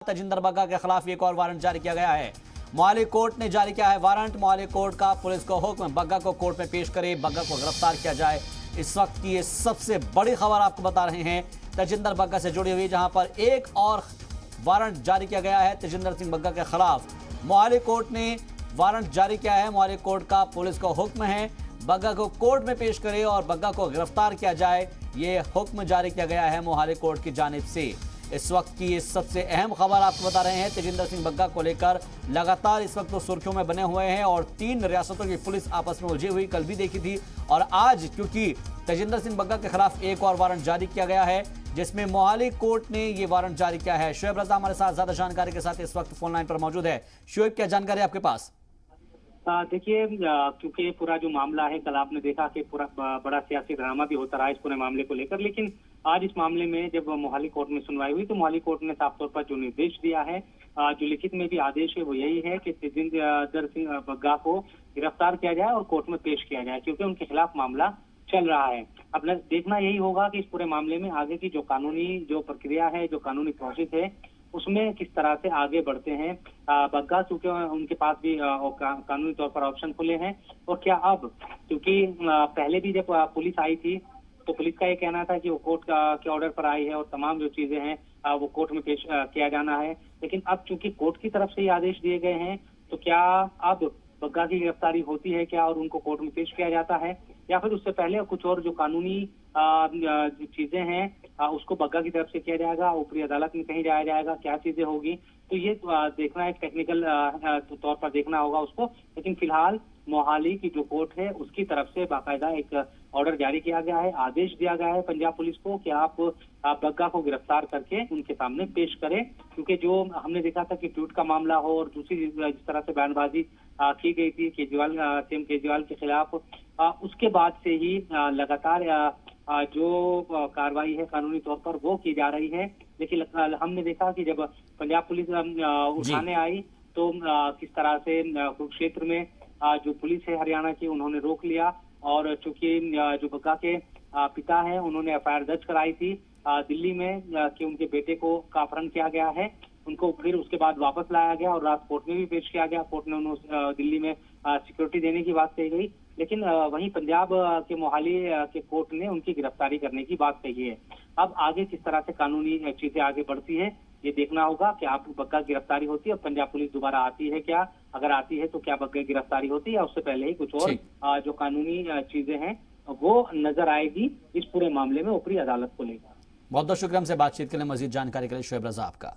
तजिंदर बग्गा के खिलाफ एक और वारंट जारी किया गया है। मोहाली कोर्ट ने जारी किया है वारंट। मोहाली कोर्ट का पुलिस को हुक्म, बग्गा को कोर्ट में पेश करे, बग्गा को गिरफ्तार किया जाए। इस वक्त की ये सबसे बड़ी खबर आपको बता रहे हैं तजिंदर बग्गा से जुड़ी हुई, जहां पर एक और वारंट जारी किया गया है तजिंदर सिंह बग्गा के खिलाफ। मोहाली कोर्ट ने वारंट जारी किया है। मोहाली कोर्ट का पुलिस को हुक्म है, बग्गा को कोर्ट में पेश करे और बग्गा को गिरफ्तार किया जाए। ये हुक्म जारी किया गया है मोहाली कोर्ट की जानिब से। इस वक्त की ये सबसे अहम खबर आपको बता रहे हैं तजिंदर सिंह बग्गा को लेकर। लगातार इस वक्त तो सुर्खियों में बने हुए हैं और 3 रियासतों की पुलिस आपस में उलझी हुई कल भी देखी थी, और आज क्योंकि तजिंदर सिंह बग्गा के खिलाफ एक और वारंट जारी किया गया है, जिसमें मोहाली कोर्ट ने ये वारंट जारी किया है। शोएब रजा हमारे साथ ज्यादा जानकारी के साथ इस वक्त फोन लाइन पर मौजूद है। शोएब, क्या जानकारी आपके पास? देखिए, क्योंकि पूरा जो मामला है, कल आपने देखा कि पूरा बड़ा सियासी ड्रामा भी होता रहा इस पूरे मामले को लेकर, लेकिन आज इस मामले में जब मोहाली कोर्ट में सुनवाई हुई तो मोहाली कोर्ट ने साफ तौर पर जो निर्देश दिया है, जो लिखित में भी आदेश है, वो यही है कि तजिंदर सिंह बग्गा को गिरफ्तार किया जाए और कोर्ट में पेश किया जाए, क्योंकि उनके खिलाफ मामला चल रहा है। अब देखना यही होगा कि इस पूरे मामले में आगे की जो कानूनी जो प्रक्रिया है, जो कानूनी प्रोसेस है, उसमें किस तरह से आगे बढ़ते हैं बग्गा, क्योंकि उनके पास भी कानूनी तौर पर ऑप्शन खुले हैं। और क्या अब, क्योंकि पहले भी जब पुलिस आई थी तो पुलिस का ये कहना था कि वो कोर्ट के ऑर्डर पर आई है और तमाम जो चीजें हैं वो कोर्ट में पेश किया जाना है, लेकिन अब चूंकि कोर्ट की तरफ से ये आदेश दिए गए हैं, तो क्या अब बग्गा की गिरफ्तारी होती है क्या और उनको कोर्ट में पेश किया जाता है, या फिर उससे पहले कुछ और जो कानूनी चीजें हैं उसको बग्गा की तरफ से किया जाएगा, ऊपरी अदालत में कहीं जाया जाएगा, क्या चीजें होगी, तो ये देखना एक टेक्निकल तौर पर देखना होगा उसको। लेकिन फिलहाल मोहाली की जो कोर्ट है उसकी तरफ से बाकायदा एक ऑर्डर जारी किया गया है, आदेश दिया गया है पंजाब पुलिस को कि आप बग्गा को गिरफ्तार करके उनके सामने पेश करें, क्योंकि जो हमने देखा था कि ट्वीट का मामला हो और दूसरी जिस तरह से बयानबाजी की गई थी केजरीवाल, सीएम केजरीवाल के खिलाफ, उसके बाद से ही लगातार जो कार्रवाई है कानूनी तौर पर वो की जा रही है। लेकिन हमने देखा कि जब पंजाब पुलिस उठाने आई तो किस तरह से कुरुक्षेत्र में जो पुलिस है हरियाणा की, उन्होंने रोक लिया, और चूंकि जो बग्गा के पिता हैं उन्होंने एफआईआर दर्ज कराई थी दिल्ली में कि उनके बेटे को का अपहरण किया गया है, उनको फिर उसके बाद वापस लाया गया और रात कोर्ट में भी पेश किया गया। कोर्ट ने उन्होंने दिल्ली में सिक्योरिटी देने की बात कही गई, लेकिन वहीं पंजाब के मोहाली के कोर्ट ने उनकी गिरफ्तारी करने की बात कही है। अब आगे किस तरह से कानूनी चीजें आगे बढ़ती है ये देखना होगा कि आप बग्गा की गिरफ्तारी होती है और पंजाब पुलिस दोबारा आती है क्या, अगर आती है तो क्या बग्गा की गिरफ्तारी होती है, या उससे पहले ही कुछ और जो कानूनी चीजें हैं वो नजर आएगी इस पूरे मामले में ऊपरी अदालत को लेकर। बहुत बहुत शुक्रिया हमसे बातचीत के लिए। मजीद जानकारी के लिए शोएब रजा आपका।